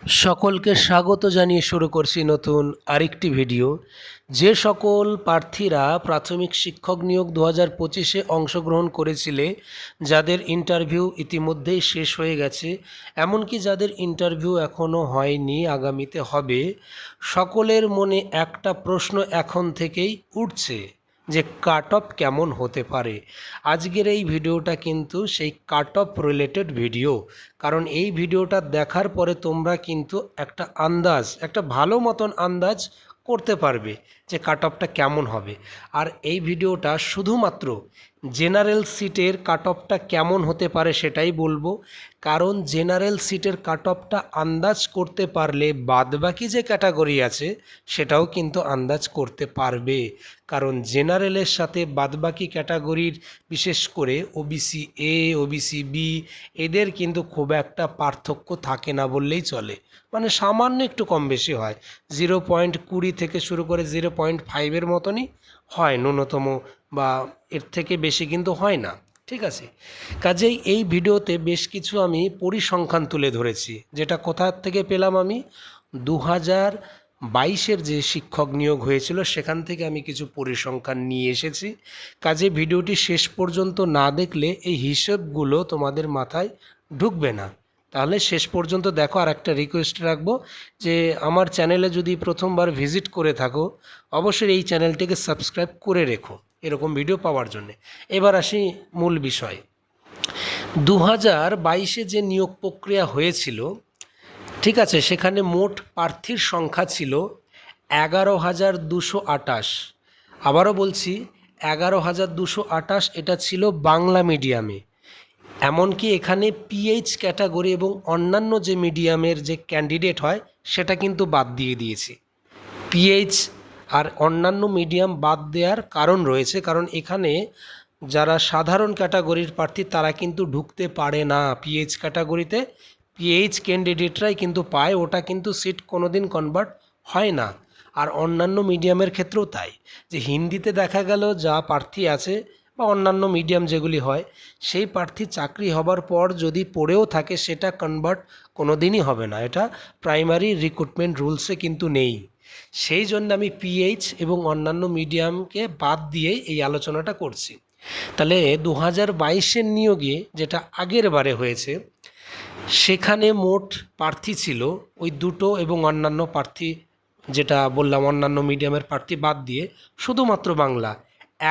সকলকে স্বাগত জানিয়ে শুরু করছি নতুন আরেকটি ভিডিও। যে সকল প্রার্থীরা প্রাথমিক শিক্ষক নিয়োগ 2025-এ অংশগ্রহণ করেছিলে, যাদের ইন্টারভিউ ইতিমধ্যেই শেষ হয়ে গেছে, এমনকি যাদের ইন্টারভিউ এখনও হয়নি, আগামীতে হবে, সকলের মনে একটা প্রশ্ন এখন থেকেই উঠছে যে কাট অফ কেমন হতে পারে। আজকের এই ভিডিওটা কিন্তু সেই কাট অফ রিলেটেড ভিডিও, কারণ এই ভিডিওটা দেখার পরে তোমরা কিন্তু একটা ভালো মতন আন্দাজ করতে পারবে যে কাট অফটা কেমন হবে। আর এই ভিডিওটা শুধুমাত্র জেনারেল সিটের কাট অফটা কেমন হতে পারে সেটাই বলবো, কারণ জেনারেল সিটের কাট অফটা আন্দাজ করতে পারলে বাদবাকি যে ক্যাটাগরি আছে সেটাও কিন্তু আন্দাজ করতে পারবে। কারণ জেনারেলের সাথে বাদবাকি ক্যাটাগরির, বিশেষ করে ওবিসি এ, ওবিসি বি, এদের কিন্তু খুব একটা পার্থক্য থাকে না বললেই চলে। মানে সামান্য একটু কম বেশি হয়, 0.20 থেকে শুরু করে 0.5-এর মতনই হয় ন্যূনতম, বা এর থেকে বেশি কিন্তু হয় না। ঠিক আছে, কাজেই এই ভিডিওতে বেশ কিছু আমি পরিসংখ্যান তুলে ধরেছি, যেটা কোথা থেকে পেলাম আমি 2022-এর যে শিক্ষক নিয়োগ হয়েছিল সেখান থেকে আমি কিছু পরিসংখ্যান নিয়ে এসেছি। কাজে ভিডিওটি শেষ পর্যন্ত না দেখলে এই হিসেবগুলো তোমাদের মাথায় ঢুকবে না। তাহলে শেষ পর্যন্ত দেখো। আর একটা রিকোয়েস্ট রাখবো যে আমার চ্যানেলে যদি প্রথমবার ভিজিট করে থাকো, অবশ্যই এই চ্যানেলটিকে সাবস্ক্রাইব করে রেখো এরকম ভিডিও পাওয়ার জন্যে। এবার আসি মূল বিষয়। 2022-এ যে নিয়োগ প্রক্রিয়া হয়েছিল, ঠিক আছে, সেখানে মোট প্রার্থীর সংখ্যা ছিল 11,228। আবারও বলছি 11,228, এটা ছিল বাংলা মিডিয়ামে। এমনকি এখানে পিএইচ ক্যাটাগরি এবং অন্যান্য যে মিডিয়ামের যে ক্যান্ডিডেট হয় সেটা কিন্তু বাদ দিয়ে দিয়েছি। পিএইচ আর অন্যান্য মিডিয়াম বাদ দেওয়ার কারণ রয়েছে, কারণ এখানে যারা সাধারণ ক্যাটাগরির প্রার্থী তারা কিন্তু ঢুকতে পারে না পিএইচ ক্যাটাগরিতে। পিএইচ ক্যান্ডিডেটরাই কিন্তু পায়, ওটা কিন্তু সিট কোনো দিন কনভার্ট হয় না। আর অন্যান্য মিডিয়ামের ক্ষেত্রেও তাই, যে হিন্দিতে দেখা গেল যা প্রার্থী আছে বা অন্যান্য মিডিয়াম যেগুলি হয়, সেই প্রার্থী চাকরি হবার পর যদি পড়েও থাকে সেটা কনভার্ট কোনো দিনই হবে না। এটা প্রাইমারি রিক্রুটমেন্ট রুলসে কিন্তু নেই। সেই জন্য আমি পিএইচ এবং অন্যান্য মিডিয়ামকে বাদ দিয়ে এই আলোচনাটা করছি। তাহলে 2022-এর নিয়োগে যেটা আগের বারে হয়েছে, সেখানে মোট প্রার্থী ছিল ওই দুটো এবং অন্যান্য প্রার্থী, যেটা বললাম অন্যান্য মিডিয়ামের প্রার্থী বাদ দিয়ে, শুধুমাত্র বাংলা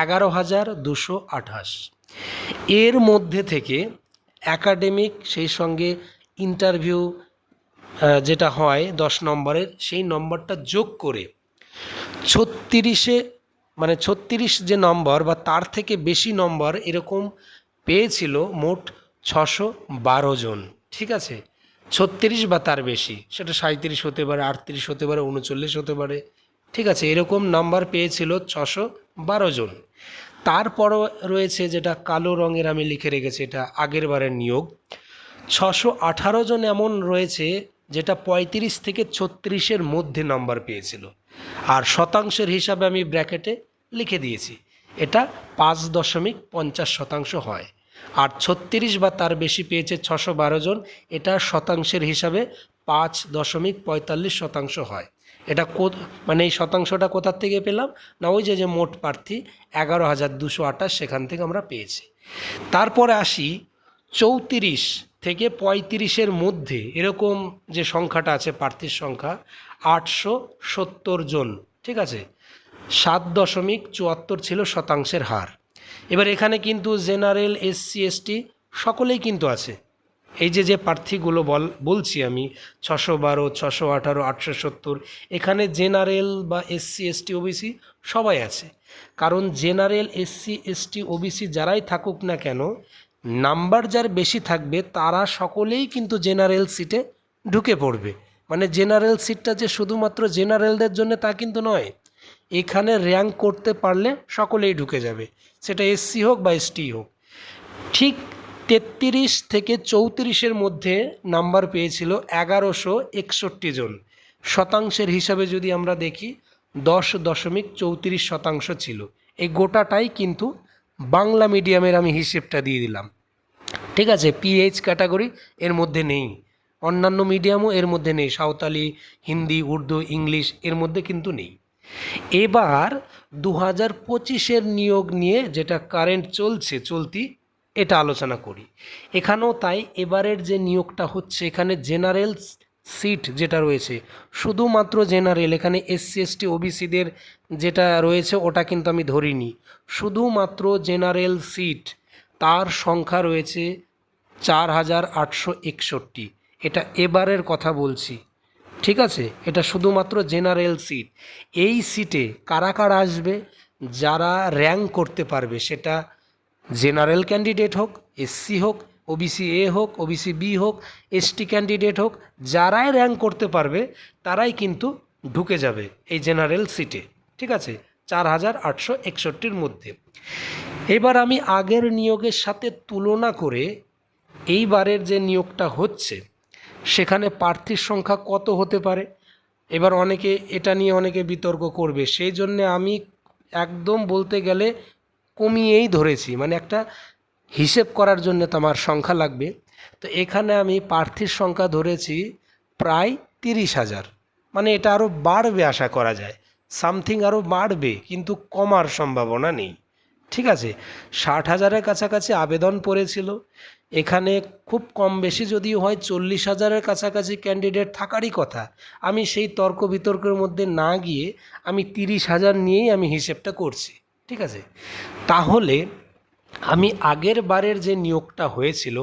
11,228। এর মধ্যে থেকে একাডেমিক, সেই সঙ্গে ইন্টারভিউ যেটা হয় 10 নম্বরের, সেই নম্বরটা যোগ করে 36-এ, মানে 36 যে নম্বর বা তার থেকে বেশি নম্বর এরকম পেয়েছিল মোট 612 জন। ঠিক আছে, 36 বা তার বেশি, সেটা 37 হতে পারে, 38 হতে পারে, 39 হতে পারে। ঠিক আছে, এরকম নাম্বার পেয়েছিল 612 জন। তারপরও রয়েছে, যেটা কালো রঙের আমি লিখে রেখেছি, এটা আগের বারের নিয়োগ, 618 জন এমন রয়েছে যেটা 35 থেকে 36-এর মধ্যে নাম্বার পেয়েছিল। আর শতাংশের হিসাবে আমি ব্র্যাকেটে লিখে দিয়েছি, এটা 5.50% হয়। আর 36 বা তার বেশি পেয়েছে 612 জন, এটা শতাংশের হিসাবে 5.45% হয়। এটা মানে এই শতাংশটা কোথার থেকে পেলাম না, ওই যে মোট প্রার্থী 11,228, সেখান থেকে আমরা পেয়েছি। তারপরে আসি 34 থেকে 35-এর মধ্যে এরকম যে সংখ্যাটা আছে, প্রার্থীর সংখ্যা 870 জন। ঠিক আছে, 7.74 ছিল শতাংশের হার। এবার এখানে কিন্তু জেনারেল, এসসি, এসটি সকলেই কিন্তু আছে। এই যে প্রার্থীগুলো বলছি আমি, 612, 618, 870, এখানে জেনারেল বা এসসি, এসটি, ওবিসি সবাই আছে। কারণ জেনারেল, এসসি, এসটি, ওবিসি যারাই থাকুক না কেন, নাম্বার যার বেশি থাকবে তারা সকলেই কিন্তু জেনারেল সিটে ঢুকে পড়বে। মানে জেনারেল সিটটা যে শুধুমাত্র জেনারেলদের জন্য তা কিন্তু নয়, এখানে র্যাঙ্ক করতে পারলে সকলেই ঢুকে যাবে, সেটা এসসি হোক বা এসটি হোক। ঠিক 33 থেকে 34-এর মধ্যে নাম্বার পেয়েছিল 1161 জন। শতাংশের হিসাবে যদি আমরা দেখি 10.34% ছিল। এই গোটাটাই কিন্তু বাংলা মিডিয়ামের আমি হিসেবটা দিয়ে দিলাম। ঠিক আছে, পিএইচ ক্যাটাগরি এর মধ্যে নেই, অন্যান্য মিডিয়ামও এর মধ্যে নেই, সাঁওতালি, হিন্দি, উর্দু, ইংলিশ এর মধ্যে কিন্তু নেই। এবার 2025-এর নিয়োগ নিয়ে যেটা কারেন্ট চলতি এটা আলোচনা করি। এখানেও তাই, এবারের যে নিয়োগটা হচ্ছে এখানে জেনারেল সিট যেটা রয়েছে, শুধুমাত্র জেনারেল, এখানে এসসি এসটি ওবিসিদের যেটা রয়েছে ওটা কিন্তু আমি ধরিনি, শুধুমাত্র জেনারেল সিট তার সংখ্যা রয়েছে 4861। এটা এবারের কথা বলছি, ঠিক আছে? এটা শুধুমাত্র জেনারেল সিট। এই সিটে কারা কারা আসবে? যারা র্যাঙ্ক করতে পারবে, সেটা জেনারেল ক্যান্ডিডেট হোক, এসসি হোক, ওবিসি এ হোক, ওবিসি বি হোক, এসটি ক্যান্ডিডেট হোক, যারাই র্যাঙ্ক করতে পারবে তারাই কিন্তু ঢুকে যাবে এই জেনারেল সিটে, ঠিক আছে? 4861-র মধ্যে। এবার আমি আগের নিয়োগের সাথে তুলনা করে এইবারের যে নিয়োগটা হচ্ছে সেখানে প্রার্থীর সংখ্যা কত হতে পারে, এবার অনেকে এটা নিয়ে অনেকে বিতর্ক করবে, সেই জন্যে আমি একদম বলতে গেলে কমিয়েই ধরেছি, মানে একটা হিসেব করার জন্য তো আমার সংখ্যা লাগবে। তো এখানে আমি প্রার্থীর সংখ্যা ধরেছি প্রায় 30,000, মানে এটা আরও বাড়বে আশা করা যায়, সামথিং আরও বাড়বে, কিন্তু কমার সম্ভাবনা নেই, ঠিক আছে? 60,000-এর কাছাকাছি আবেদন পড়েছিল, এখানে খুব কম বেশি যদিও হয় 40,000-এর কাছাকাছি ক্যান্ডিডেট থাকারই কথা। আমি সেই তর্ক বিতর্কের মধ্যে না গিয়ে আমি 30,000 নিয়েই আমি হিসেবটা করছি, ঠিক আছে? তাহলে আমি আগের বারের যে নিয়োগটা হয়েছিল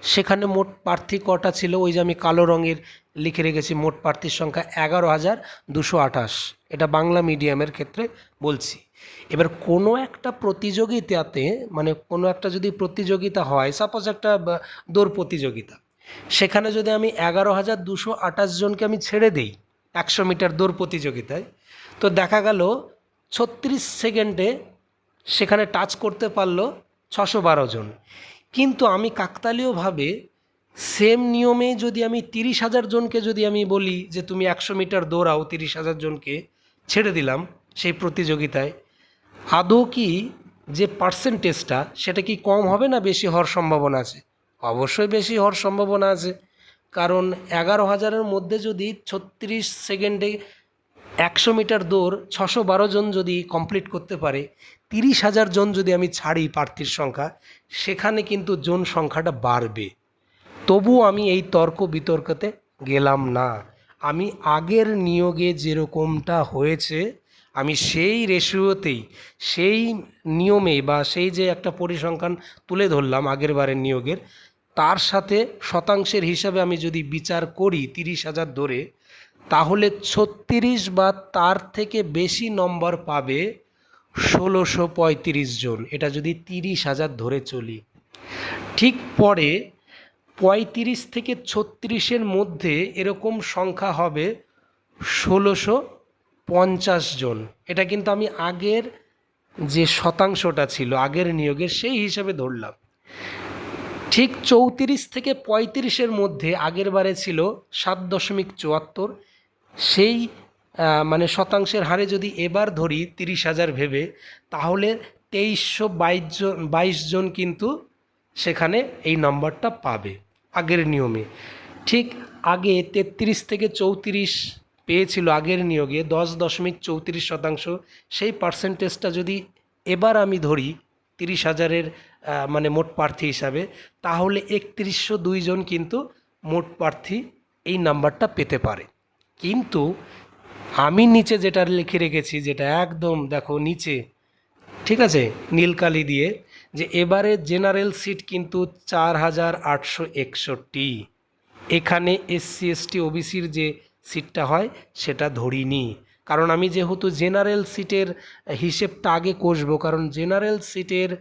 সেখানে মোট প্রার্থী কটা ছিল? ওই যে আমি কালো রঙের লিখে রেখেছি, মোট প্রার্থীর সংখ্যা 11,228, এটা বাংলা মিডিয়ামের ক্ষেত্রে বলছি। এবার কোনো একটা প্রতিযোগিতাতে, মানে কোনো একটা যদি প্রতিযোগিতা হয়, সাপোজ একটা দৌড় প্রতিযোগিতা, সেখানে যদি আমি 11,228 জনকে আমি ছেড়ে দিই 100 মিটার দৌড় প্রতিযোগিতায়, তো দেখা গেল 36 সেকেন্ডে সেখানে টাচ করতে পারলো 612 জন। কিন্তু আমি কাকতালীয়ভাবে সেম নিয়মে যদি আমি 30,000 জনকে যদি আমি বলি যে তুমি 100 মিটার দৌড়াও, 30,000 জনকে ছেড়ে দিলাম সেই প্রতিযোগিতায়, আদৌ কি যে পার্সেন্টেজটা সেটা কি কম হবে না বেশি হওয়ার সম্ভাবনা আছে? অবশ্যই বেশি হওয়ার সম্ভাবনা আছে, কারণ 11,000-এর মধ্যে যদি 36 সেকেন্ডে 100 মিটার দৌড় 612 জন যদি কমপ্লিট করতে পারে, 30,000 জন যদি আমি ছাড়ি প্রার্থীর সংখ্যা, সেখানে কিন্তু জন সংখ্যাটা বাড়বে। তবু আমি এই তর্ক বিতর্কতে গেলাম না, আমি আগের নিয়োগে যেরকমটা হয়েছে আমি সেই রেশিওতেই, সেই নিয়মে বা সেই যে একটা পরিসংখ্যান তুলে ধরলাম আগের বারের নিয়োগের, তার সাথে শতাংশের হিসাবে আমি যদি বিচার করি 30,000 ধরে, তাহলে 36 বা তার থেকে বেশি নম্বর পাবে 1,635 জন, এটা যদি 30,000 ধরে চলি। ঠিক পরে 35 থেকে 36-এর মধ্যে এরকম সংখ্যা হবে 1,650 জন, এটা কিন্তু আমি আগের যে শতাংশটা ছিল আগের নিয়োগের সেই হিসাবে ধরলাম। ঠিক 34 থেকে 35-এর মধ্যে আগের বারে ছিল 7.74, সেই মানে শতাংশের হারে যদি এবার ধরি 30,000 ভেবে, তাহলে 2,322 জন কিন্তু সেখানে এই নম্বরটা পাবে আগের নিয়মে। ঠিক আগে 33 থেকে 34 পেয়েছিল আগের নিয়োগে 10.34%, সেই পার্সেন্টেজটা যদি এবার আমি ধরি 30,000-এর মানে মোট প্রার্থী হিসাবে, তাহলে 3102 জন কিন্তু মোট প্রার্থী এই নাম্বারটা পেতে পারে। কিন্তু আমি নিচে যেটা লিখে রেখেছি, যেটা একদম দেখো নিচে, ঠিক আছে, নীলকালি দিয়ে, যে এবারে জেনারেল সিট কিন্তু 4,861, এখানে এসসি এসটি ওবিসির যে সিটটা হয় সেটা ধরিনি, কারণ আমি যেহেতু জেনারেল সিটের হিসেবটা আগে কষবো, কারণ জেনারেল সিটের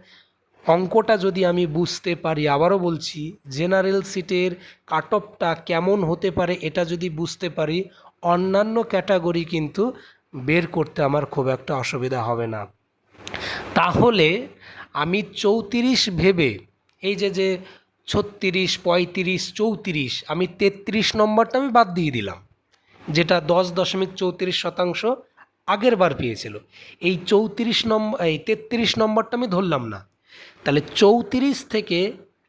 অঙ্কটা যদি আমি বুঝতে পারি, আবারও বলছি, জেনারেল সিটের কাট অফটা কেমন হতে পারে এটা যদি বুঝতে পারি, অন্যান্য ক্যাটাগরি কিন্তু বের করতে আমার খুব একটা অসুবিধা হবে না। তাহলে আমি 34 ভেবে, এই যে 36, 35, 34, আমি 33 নম্বরটা আমি বাদ দিয়ে দিলাম, যেটা 10.34% আগের বার পেয়েছিল। এই 34 নম্বর, এই 33 নম্বরটা আমি ধরলাম না। তাহলে 34 থেকে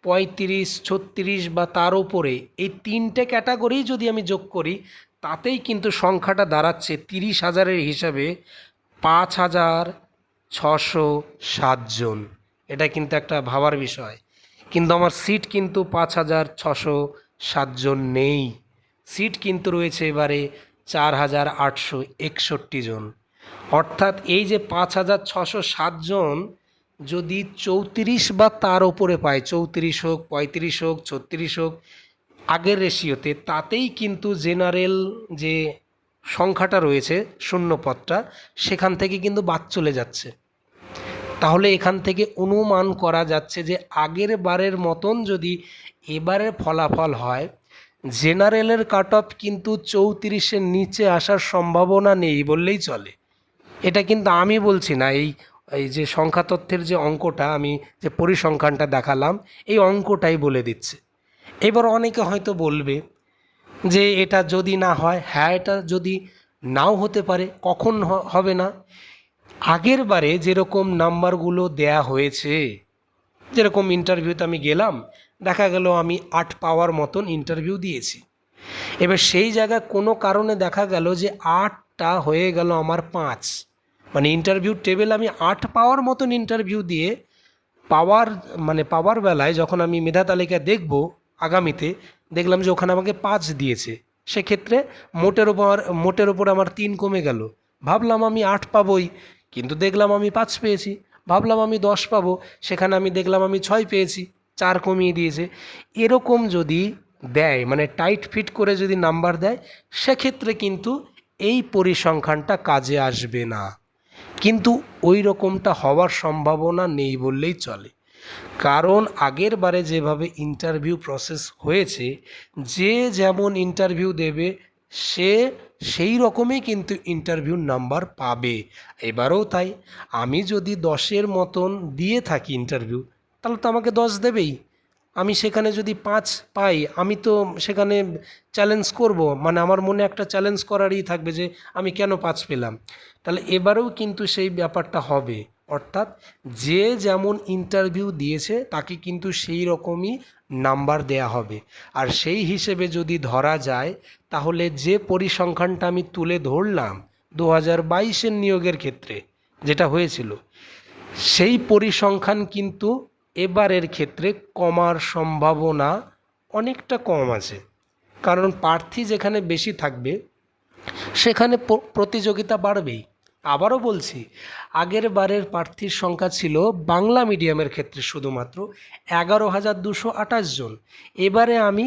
35, 36 বা তার ওপরে, এই তিনটে ক্যাটাগরি যদি আমি যোগ করি, তাতেই কিন্তু সংখ্যাটা দাঁড়াচ্ছে 30,000-এর হিসাবে 5,607 জন। এটা কিন্তু একটা ভাবার বিষয়। কিন্তু আমার সিট কিন্তু 5,607 জন নেই, সিট কিন্তু রয়েছে এবারে 4,861 জন। অর্থাৎ এই যে 5,607 জন যদি 34 বা তার ওপরে পায়, 34 হোক, 35 হোক, 36 হোক, আগের রেশিওতে, তাতেই কিন্তু জেনারেল যে সংখ্যাটা রয়েছে শূন্যপদটা, সেখান থেকে কিন্তু বাদ চলে যাচ্ছে। তাহলে এখান থেকে অনুমান করা যাচ্ছে যে আগের বারের মতন যদি এবারের ফলাফল হয়, জেনারেলের কাট অফ কিন্তু 34-এর নিচে আসার সম্ভাবনা নেই বললেই চলে। এটা কিন্তু আমি বলছি না, এই এই যে সংখ্যা তথ্যের যে অঙ্কটা আমি যে পরিসংখ্যানটা দেখালাম, এই অঙ্কটাই বলে দিচ্ছে। এবার অনেকে হয়তো বলবে যে এটা যদি না হয়, হ্যাঁ এটা যদি নাও হতে পারে। কখন হবে না? আগের বারে যেরকম নাম্বারগুলো দেয়া হয়েছে, যেরকম ইন্টারভিউতে আমি গেলাম, দেখা গেল আমি 8 পাওয়ার মতন ইন্টারভিউ দিয়েছি। এবার সেই জায়গায় কোনো কারণে দেখা গেল যে 8টা হয়ে গেল আমার 5, মানে ইন্টারভিউ টেবিল আমি 8 পাওয়ার মতন ইন্টারভিউ দিয়ে পাওয়ার বেলায় যখন আমি মেধা তালিকা দেখব আগামীতে, দেখলাম যে ওখানে আমাকে 5 দিয়েছে। সেক্ষেত্রে মোটের ওপর আমার 3 কমে গেল। ভাবলাম আমি 8 পাবোই, কিন্তু দেখলাম আমি 5 পেয়েছি। ভাবলাম আমি 10 পাবো, সেখানে আমি দেখলাম আমি 6 পেয়েছি, 4 কমিয়ে দিয়েছে। এরকম যদি দেয়, মানে টাইট ফিট করে যদি নাম্বার দেয়, সেক্ষেত্রে কিন্তু এই পরিসংখ্যানটা কাজে আসবে না। কিন্তু ওই রকমটা হওয়ার সম্ভাবনা নেই বললেই চলে। কারণ আগের বারে যেভাবে ইন্টারভিউ প্রসেস হয়েছে, যে যেমন ইন্টারভিউ দেবে সে সেই রকমই কিন্তু ইন্টারভিউ নাম্বার পাবে। এবারেও তাই। আমি যদি 10-এর মতন দিয়ে থাকি ইন্টারভিউ, তাহলে তো আমাকে 10 দেবেই। আমি সেখানে যদি 5 পাই, আমি তো সেখানে চ্যালেঞ্জ করব, মানে আমার মনে একটা চ্যালেঞ্জ করারই থাকবে যে আমি কেন 5 পেলাম। তাহলে এবারেও কিন্তু সেই ব্যাপারটা হবে। অর্থাৎ যে যেমন ইন্টারভিউ দিয়েছে তাকে কিন্তু সেই রকমই নাম্বার দেয়া হবে। আর সেই হিসেবে যদি ধরা যায়, তাহলে যে পরিসংখ্যানটা আমি তুলে ধরলাম 2022-এর নিয়োগের ক্ষেত্রে যেটা হয়েছিল, সেই পরিসংখ্যান কিন্তু এবারের ক্ষেত্রে কমার সম্ভাবনা অনেকটা কম আছে। কারণ প্রার্থী যেখানে বেশি থাকবে, সেখানে প্রতিযোগিতা বাড়বেই। আবারও বলছি, আগের বারের প্রার্থীর সংখ্যা ছিল বাংলা মিডিয়ামের ক্ষেত্রে শুধুমাত্র 11,228 জন। এবারে আমি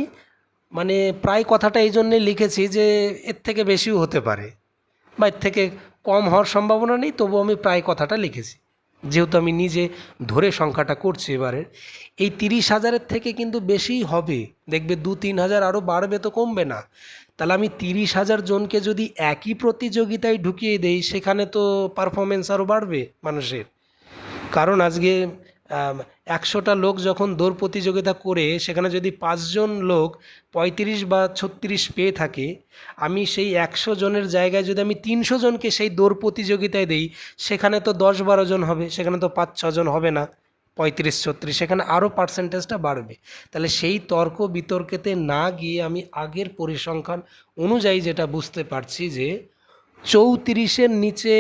প্রায় কথাটা এই জন্যে লিখেছি যে এর থেকে বেশিও হতে পারে বা এর থেকে কম হওয়ার সম্ভাবনা নেই, তবু আমি প্রায় কথাটা লিখেছি, যেহেতু আমি নিজে ধরে সংখ্যাটা করছি। এবারে এই 30,000-এর থেকে কিন্তু বেশিই হবে, দেখবে 2-3 হাজার আরও বাড়বে, তো কমবে না। তাহলে আমি 30,000 জনকে যদি একই প্রতিযোগিতায় ঢুকিয়ে দেই, সেখানে তো পারফরমেন্স আরও বাড়বে মানুষের। কারণ আজকে 100টা লোক যখন দৌড় প্রতিযোগিতা করে, সেখানে যদি 5 জন লোক 35 বা 36 পেয়ে থাকে, আমি সেই 100 জনের জায়গায় যদি আমি 300 জনকে সেই দৌড় প্রতিযোগিতায় দেই, সেখানে তো 10-12 জন হবে, সেখানে তো 5-6 জন হবে না। 35-36, সেখানে আরও পার্সেন্টেজটা বাড়বে। তাহলে সেই তর্ক বিতর্কেতে না গিয়ে আমি আগের পরিসংখ্যান অনুযায়ী যেটা বুঝতে পারছি যে 34-এর নিচে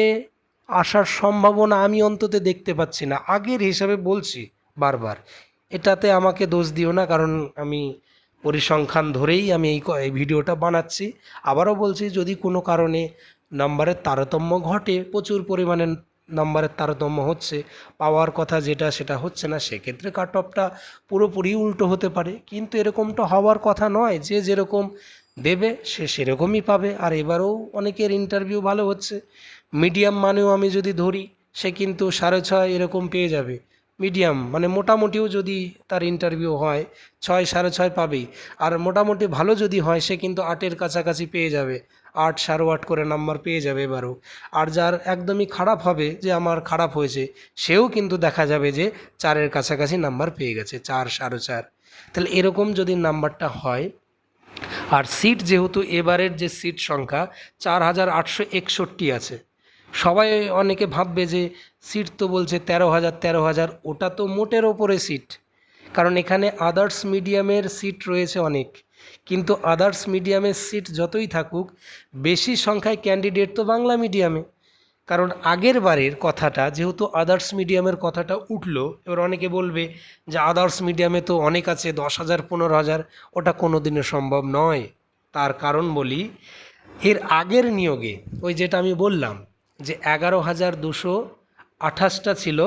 আসার সম্ভাবনা আমি অন্তত দেখতে পাচ্ছি না, আগের হিসাবে বলছি বারবার। এটাতে আমাকে দোষ দিও না, কারণ আমি পরিসংখ্যান ধরেই আমি এই ভিডিওটা বানাচ্ছি। আবারও বলছি, যদি কোনো কারণে নাম্বারের তারতম্য ঘটে, প্রচুর পরিমাণে নাম্বারের তারতম্য হচ্ছে, পাওয়ার কথা যেটা সেটা হচ্ছে না, সেক্ষেত্রে কাট অফটা পুরোপুরি উল্টো হতে পারে। কিন্তু এরকমটা হওয়ার কথা নয়, যে যেরকম দেবে সে সেরকমই পাবে। আর এবারেও অনেকের ইন্টারভিউ ভালো হচ্ছে। মিডিয়াম মানেও আমি যদি ধরি, সে কিন্তু 6.5 এরকম পেয়ে যাবে। মিডিয়াম মানে মোটামুটিও যদি তার ইন্টারভিউ হয়, 6, 6.5 পাবেই। আর মোটামুটি ভালো যদি হয়, সে কিন্তু 8-এর কাছাকাছি পেয়ে যাবে, 8, 8.5 করে নাম্বার পেয়ে যাবে এবারও। আর যার একদমই খারাপ হবে, যে আমার খারাপ হয়েছে, সেও কিন্তু দেখা যাবে যে 4-এর কাছাকাছি নাম্বার পেয়ে গেছে, 4, 4.5। তাহলে এরকম যদি নাম্বারটা হয়, আর সিট যেহেতু এবারের যে সিট সংখ্যা 4,861 আছে, সবাই অনেকে ভাববে যে সিট তো বলছে 13,000, ওটা তো মোটের ওপরে সিট। কারণ এখানে আদার্স মিডিয়ামের সিট রয়েছে অনেক, কিন্তু আদার্স মিডিয়ামের সিট যতই থাকুক বেশি সংখ্যায় ক্যান্ডিডেট তো বাংলা মিডিয়ামে। কারণ আগের বারের কথাটা যেহেতু আদার্স মিডিয়ামের কথাটা উঠলো, এবার অনেকে বলবে যে আদার্স মিডিয়ামে তো অনেক আছে, 10,000 15,000, ওটা কোনো দিনে সম্ভব নয়। তার কারণ বলি, এর আগের নিয়োগে ওই যেটা আমি বললাম যে 11,228টা ছিল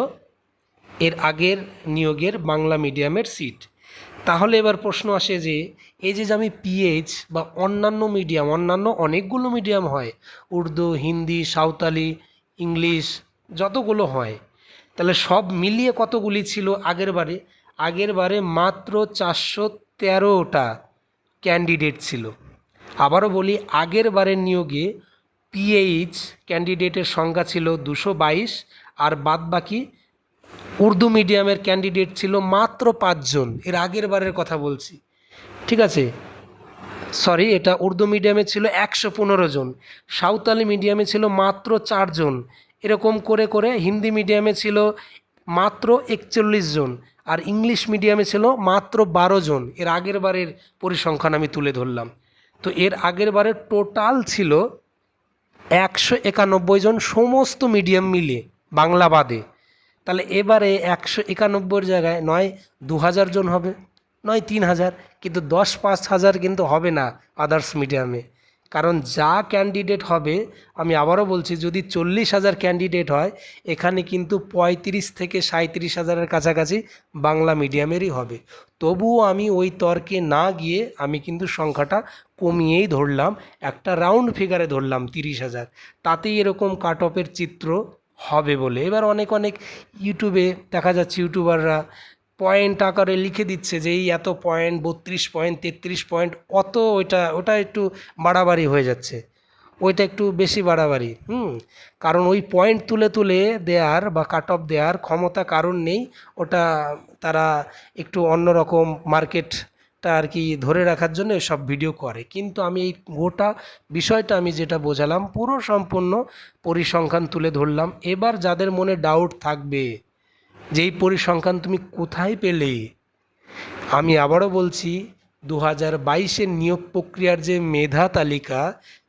এর আগের নিয়োগের বাংলা মিডিয়ামের সিট। তাহলে এবার প্রশ্ন আসে যে এই যে আমি পিএইচ বা অন্যান্য মিডিয়াম, অন্যান্য অনেকগুলো মিডিয়াম হয়, উর্দু, হিন্দি, সাঁওতালি, ইংলিশ, যতগুলো হয়, তাহলে সব মিলিয়ে কতগুলি ছিল আগের বারে? আগের বারে মাত্র 413টা ক্যান্ডিডেট ছিল। আবারও বলি, আগের বারের নিয়োগে পিএইচ ক্যান্ডিডেটের সংখ্যা ছিল 222, আর বাদ বাকি উর্দু মিডিয়ামের ক্যান্ডিডেট ছিল মাত্র 5 জন। এর আগের বারের কথা বলছি, ঠিক আছে? সরি, এটা উর্দু মিডিয়ামে ছিল 115 জন, সাঁওতালি মিডিয়ামে ছিল মাত্র 4 জন, এরকম করে করে হিন্দি মিডিয়ামে ছিল মাত্র 41 জন, আর ইংলিশ মিডিয়ামে ছিল মাত্র 12 জন। এর আগের বারের পরিসংখ্যান আমি তুলে ধরলাম। তো এর আগের বারের টোটাল ছিল 191 জন সমস্ত মিডিয়াম মিলে, বাংলা বাদে। তাহলে এবারে 191 জায়গায় নয় 2,000 জন হবে, নয় 3,000, কিন্তু 10-5,000 কিন্তু হবে না আদার্স মিডিয়ামে। কারণ যা ক্যান্ডিডেট হবে, আমি আবারও বলছি, যদি 40,000 ক্যান্ডিডেট হয়, এখানে কিন্তু 35 থেকে 37,000-এর কাছাকাছি বাংলা মিডিয়ামেরই হবে। তবুও আমি ওই তর্কে না গিয়ে আমি কিন্তু সংখ্যাটা কমিয়েই ধরলাম, একটা রাউন্ড ফিগারে ধরলাম 30,000, তাতেই এরকম কাট অফের চিত্র হবে বলে। এবার অনেক অনেক ইউটিউবে দেখা যাচ্ছে ইউটিউবাররা পয়েন্ট আকারে লিখে দিচ্ছে যে এই এত পয়েন্ট, 32 পয়েন্ট, 33 পয়েন্ট, অত ওটা একটু বাড়াবাড়ি হয়ে যাচ্ছে, ওইটা একটু বেশি বাড়াবাড়ি। কারণ ওই পয়েন্ট তুলে তুলে দেওয়ার বা কাট অফ দেওয়ার ক্ষমতা কারণ নেই, ওটা তারা একটু অন্যরকম মার্কেটটা আর কি ধরে রাখার জন্য সব ভিডিও করে। কিন্তু আমি এই গোটা বিষয়টা আমি যেটা বোঝালাম, পুরো সম্পূর্ণ পরিসংখ্যান তুলে ধরলাম। এবার যাদের মনে ডাউট থাকবে যে এই পরিসংখ্যান তুমি কোথায় পেলে, আমি আবারও বলছি, 2022-এর নিয়োগ প্রক্রিয়ার যে মেধা তালিকা,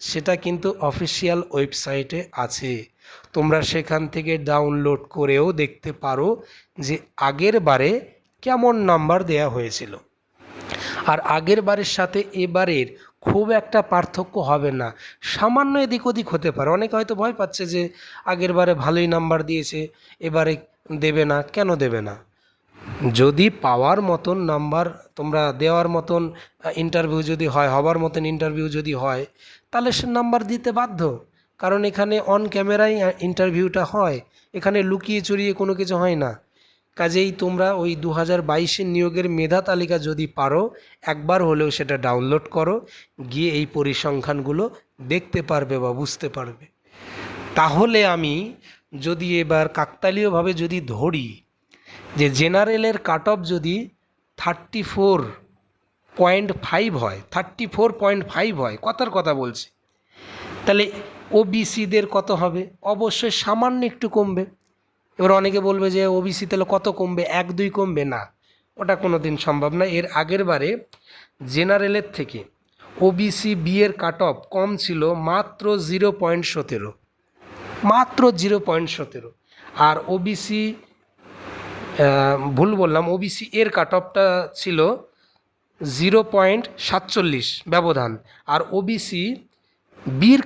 সেটা কিন্তু অফিসিয়াল ওয়েবসাইটে আছে, তোমরা সেখান থেকে ডাউনলোড করেও দেখতে পারো যে আগের বারে কেমন নাম্বার দেয়া হয়েছিল। আর আগের বারের সাথে এবারের খুব একটা পার্থক্য হবে না, সামান্য এদিক ওদিক হতে পারে। অনেকে হয়তো ভয় পাচ্ছে যে আগের বারে ভালোই নাম্বার দিয়েছে, এবারে দেবে না। কেন দেবে না? যদি পাওয়ার মতন নাম্বার, তোমরা দেওয়ার মতন ইন্টারভিউ যদি হয়, হবার মতন ইন্টারভিউ যদি হয়, তাহলে সে নাম্বার দিতে বাধ্য। কারণ এখানে অন ক্যামেরায় ইন্টারভিউটা হয়, এখানে লুকিয়ে চুরিয়ে কোনো কিছু হয় না। কাজেই তোমরা ওই 2022-এর নিয়োগের মেধা তালিকা যদি পারো, একবার হলেও সেটা ডাউনলোড করো, গিয়ে এই পরিসংখ্যানগুলো দেখতে পারবে বা বুঝতে পারবে। তাহলে আমি যদি এবার কাকতালীয়ভাবে যদি ধরি যে জেনারেলের কাট অফ যদি 34.5 হয়, 34.5 হয়, কথার কথা বলছি, তাহলে ওবিসিদের কত হবে? অবশ্যই সামান্য একটু কমবে। এবার অনেকে বলবে যে ওবিসি তাহলে কত কমবে? 1-2 কমবে না, ওটা কোনো দিন সম্ভব না। এর আগের বারে জেনারেলের থেকে ওবিসি বিয়ের কাট অফ কম ছিল মাত্র 0.17, মাত্র 0.17। আর ওবিসি, ভুল বললাম, ওবিসি এর কাট অফটা ছিল 0.47 ব্যবধান, আর ওবিসি বির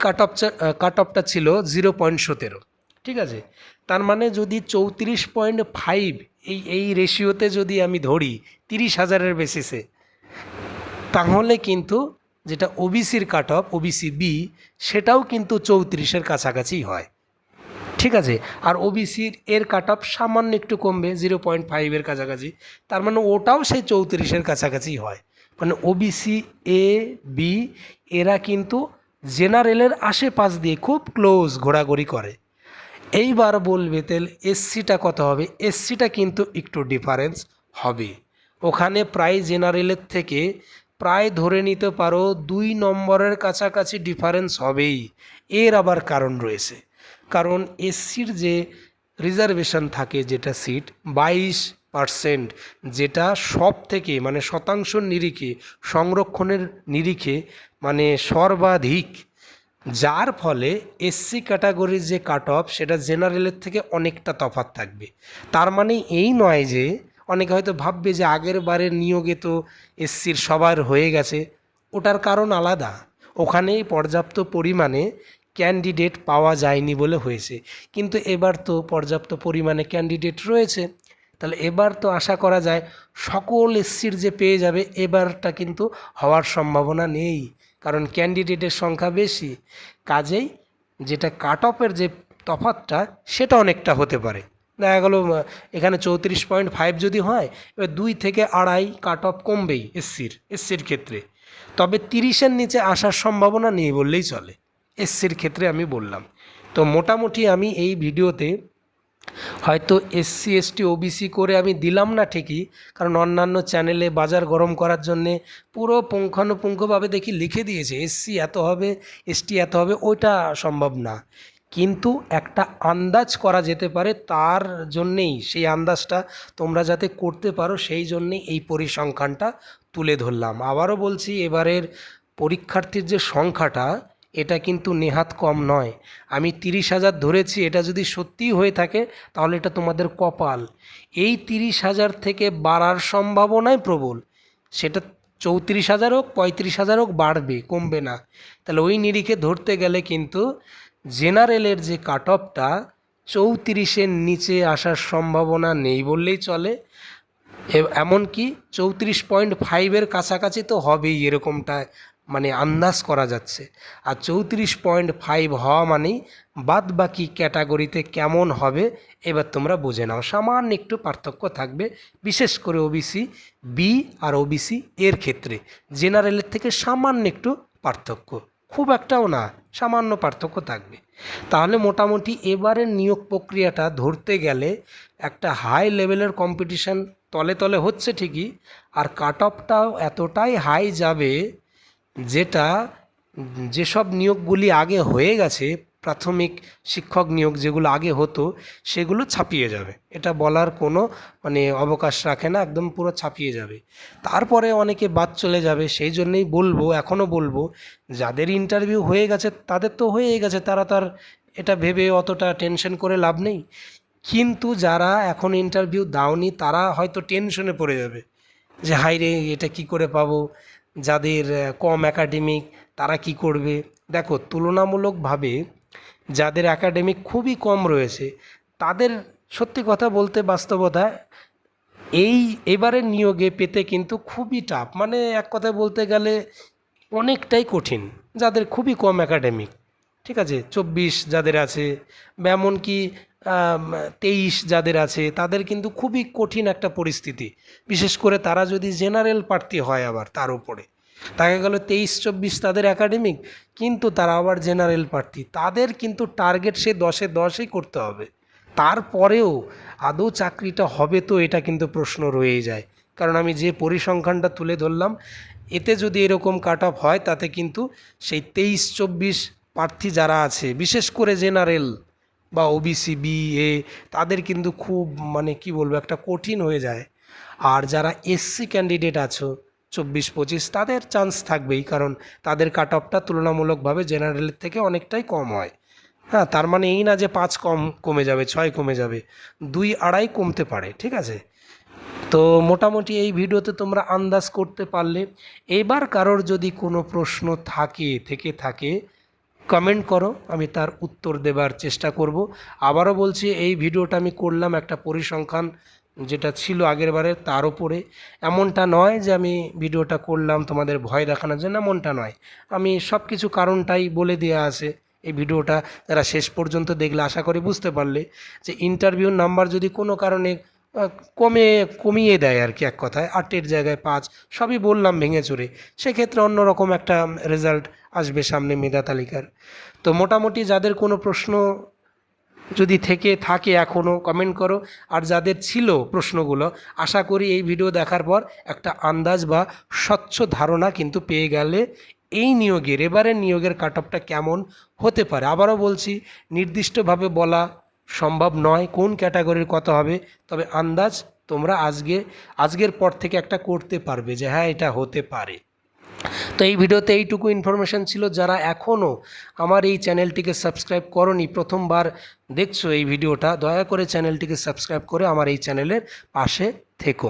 কাট অফটা ছিল 0.17, ঠিক আছে? তার মানে যদি 34.5 এই রেশিওতে যদি আমি ধরি 30,000-এর বেসিসে, তাহলে কিন্তু যেটা ওবিসির কাট অফ, ওবিসি বি, সেটাও কিন্তু 34-এর কাছাকাছি হয়, ঠিক আছে? আর ওবিসির এর কাট অফ সামান্য একটু কমবে, 0.5-এর কাছাকাছি, তার মানে ওটাও সেই 34-এর কাছাকাছি হয়। মানে ওবিসি এ, বি, এরা কিন্তু জেনারেলের আশেপাশ দিয়ে খুব ক্লোজ ঘোরাঘুরি করে। এইবার বলবে তাহলে এসসিটা কত হবে? এসসিটা কিন্তু একটু ডিফারেন্স হবে, ওখানে প্রায় জেনারেলের থেকে প্রায় ধরে নিতে পারো 2 নম্বরের কাছাকাছি ডিফারেন্স হবেই। এর আবার কারণ রয়েছে, কারণ এসসির যে রিজার্ভেশন থাকে, যেটা সিট 22 পার্সেন্ট, যেটা সব থেকে মানে শতাংশের নিরিখে, সংরক্ষণের নিরিখে মানে সর্বাধিক, যার ফলে এসসি ক্যাটাগরির যে কাট অফ সেটা জেনারেলের থেকে অনেকটা তফাৎ থাকবে। তার মানে এই নয় যে, অনেকে হয়তো ভাববে যে আগের বারের নিয়োগে তো এসসির সবার হয়ে গেছে, ওটার কারণ আলাদা। ওখানেই পর্যাপ্ত পরিমাণে ক্যান্ডিডেট পাওয়া যায়নি বলে হয়েছে, কিন্তু এবার তো পর্যাপ্ত পরিমাণে ক্যান্ডিডেট রয়েছে। তাহলে এবার তো আশা করা যায় সকল এসসির যে পেয়ে যাবে, এবারটা কিন্তু হওয়ার সম্ভাবনা নেই, কারণ ক্যান্ডিডেটের সংখ্যা বেশি। কাজেই যেটা কাট অফের যে তফাৎটা সেটা অনেকটা হতে পারে। দেখা গেলো এখানে 34.5 যদি হয়, এবার 2 থেকে 2.5 কাট অফ কমবেই এসসির ক্ষেত্রে। তবে 30-এর নিচে আসার সম্ভাবনা নেই বললেই চলে, এসসির ক্ষেত্রে আমি বললাম। তো মোটামুটি আমি এই ভিডিওতে হয়তো এসসি এসটি ওবিসি করে আমি দিলাম না ঠিকই, কারণ অন্যান্য চ্যানেলে বাজার গরম করার জন্যে পুরো পুঙ্খানুপুঙ্খভাবে দেখি লিখে দিয়েছে এসসি এত হবে, এসটি এত হবে, ওইটা সম্ভব না। কিন্তু একটা আন্দাজ করা যেতে পারে, তার জন্যেই সেই আন্দাজটা তোমরা যাতে করতে পারো সেই জন্যেই এই পরিসংখ্যানটা তুলে ধরলাম। আবারও বলছি, এবারের পরীক্ষার্থীর যে সংখ্যাটা এটা কিন্তু নেহাত কম নয়। আমি 30,000 ধরেছি, এটা যদি সত্যিই হয়ে থাকে তাহলে এটা তোমাদের কপাল। এই 30,000 থেকে বাড়ার সম্ভাবনাই প্রবল, সেটা 34,000 হোক 35,000 হোক, বাড়বে, কমবে না। তাহলে ওই নিরিখে ধরতে গেলে কিন্তু জেনারেলের যে কাট অফটা 34-এর নিচে আসার সম্ভাবনা নেই বললেই চলে। এমনকি 34.5-এর কাছাকাছি তো হবেই, এরকমটা মানে আন্দাজ করা যাচ্ছে। আর 34.5 হওয়া মানেই বাদ বাকি ক্যাটাগরিতে কেমন হবে এবার তোমরা বুঝে নাও। সামান্য একটু পার্থক্য থাকবে, বিশেষ করে ওবিসি বি আর ওবিসি এর ক্ষেত্রে জেনারেলের থেকে সামান্য একটু পার্থক্য, খুব একটাও না, সামান্য পার্থক্য থাকবে। তাহলে মোটামুটি এবারের নিয়োগ প্রক্রিয়াটা ধরতে গেলে একটা হাই লেভেলের কম্পিটিশান তলে তলে হচ্ছে ঠিকই, আর কাট অফটাও এতটাই হাই যাবে যেটা যেসব নিয়োগগুলি আগে হয়ে গেছে, প্রাথমিক শিক্ষক নিয়োগ যেগুলো আগে হতো সেগুলো ছাপিয়ে যাবে, এটা বলার কোনো মানে অবকাশ রাখে না, একদম পুরো ছাপিয়ে যাবে। তারপরে অনেকে বাদ চলে যাবে, সেই জন্যেই বলবো, এখনও বলবো, যাদের ইন্টারভিউ হয়ে গেছে তাদের তো হয়েই গেছে, তারা তার এটা ভেবে অতটা টেনশন করে লাভ নেই। কিন্তু যারা এখন ইন্টারভিউ দাওনি তারা হয়তো টেনশনে পড়ে যাবে যে হাই রে, এটা কি করে পাবো, যাদের কম একাডেমিক তারা কি করবে। দেখো, তুলনামূলকভাবে যাদের একাডেমিক খুবই কম রয়েছে তাদের সত্যি কথা বলতে বাস্তবতা এবারের নিয়োগে পেতে কিন্তু খুবই টাফ, মানে এক কথায় বলতে গেলে অনেকটাই কঠিন। যাদের খুবই কম একাডেমিক, ঠিক আছে, 24 যাদের আছে বা এমনকি 23 যাদের আছে, তাদের কিন্তু খুবই কঠিন একটা পরিস্থিতি। বিশেষ করে তারা যদি জেনারেল প্রার্থী হয়, আবার তার উপরে দেখা গেল 23-24 তাদের একাডেমিক, কিন্তু তারা আবার জেনারেল প্রার্থী, তাদের কিন্তু টার্গেট সে 10-এ 10ই করতে হবে। তারপরেও আদৌ চাকরিটা হবে তো, এটা কিন্তু প্রশ্ন রয়েই যায়। কারণ আমি যে পরিসংখ্যানটা তুলে ধরলাম, এতে যদি এরকম কাট অফ হয় তাতে কিন্তু সেই 23-24 প্রার্থী যারা আছে, বিশেষ করে জেনারেল বা ওবিসি বি এ, তাদের কিন্তু খুব মানে কি বলবো, একটা কঠিন হয়ে যায়। আর যারা এসসি ক্যান্ডিডেট আছো 24-25, তাদের চান্স থাকবেই, কারণ তাদের কাট অফটা তুলনামূলকভাবে জেনারেলের থেকে অনেকটাই কম হয়। হ্যাঁ, তার মানে এই না যে 5 কমে যাবে, 6 কমে যাবে, 2-2.5 কমতে পারে, ঠিক আছে। তো মোটামুটি এই ভিডিওতে তোমরা আন্দাজ করতে পারলে। এবার কারোর যদি কোনো প্রশ্ন থেকে থাকে কমেন্ট করো, আমি তার উত্তর দেবার চেষ্টা করব। আবারও বলছি, এই ভিডিওটা আমি করলাম একটা পরিসংখ্যান যেটা ছিল আগের বারে তার উপরে। এমনটা নয় যে আমি ভিডিওটা করলাম তোমাদের ভয় দেখানোর জন্য, এমনটা নয়। আমি সব কিছু কারণটাই বলে দেওয়া আছে। এই ভিডিওটা যারা শেষ পর্যন্ত দেখলে আশা করি বুঝতে পারলে যে ইন্টারভিউর নাম্বার যদি কোনো কারণে কমিয়ে দেয় আর কি, এক কথায় 8-এর জায়গায় 5, সবই বললাম ভেঙে চুরে, সেক্ষেত্রে অন্যরকম একটা রেজাল্ট আসবে সামনে মেধা তালিকার। তো মোটামুটি যাদের কোনো প্রশ্ন যদি থাকে এখনও কমেন্ট করো, আর যাদের ছিল প্রশ্নগুলো আশা করি এই ভিডিও দেখার পর একটা আন্দাজ বা স্বচ্ছ ধারণা কিন্তু পেয়ে গেলে এই নিয়োগের, এবারের নিয়োগের কাট অফটা কেমন হতে পারে। আবারও বলছি, নির্দিষ্টভাবে বলা সম্ভব নয় কোন ক্যাটাগরির কত হবে, তবে আন্দাজ তোমরা আজকের পর থেকে একটা করতে পারবে যে হ্যাঁ এটা হতে পারে। তো এই ভিডিওতে এইটুকু ইনফরমেশান ছিল। যারা এখনও আমার এই চ্যানেলটিকে সাবস্ক্রাইব করনি, প্রথমবার দেখছো এই ভিডিওটা, দয়া করে চ্যানেলটিকে সাবস্ক্রাইব করে আমার এই চ্যানেলের পাশে থেকো।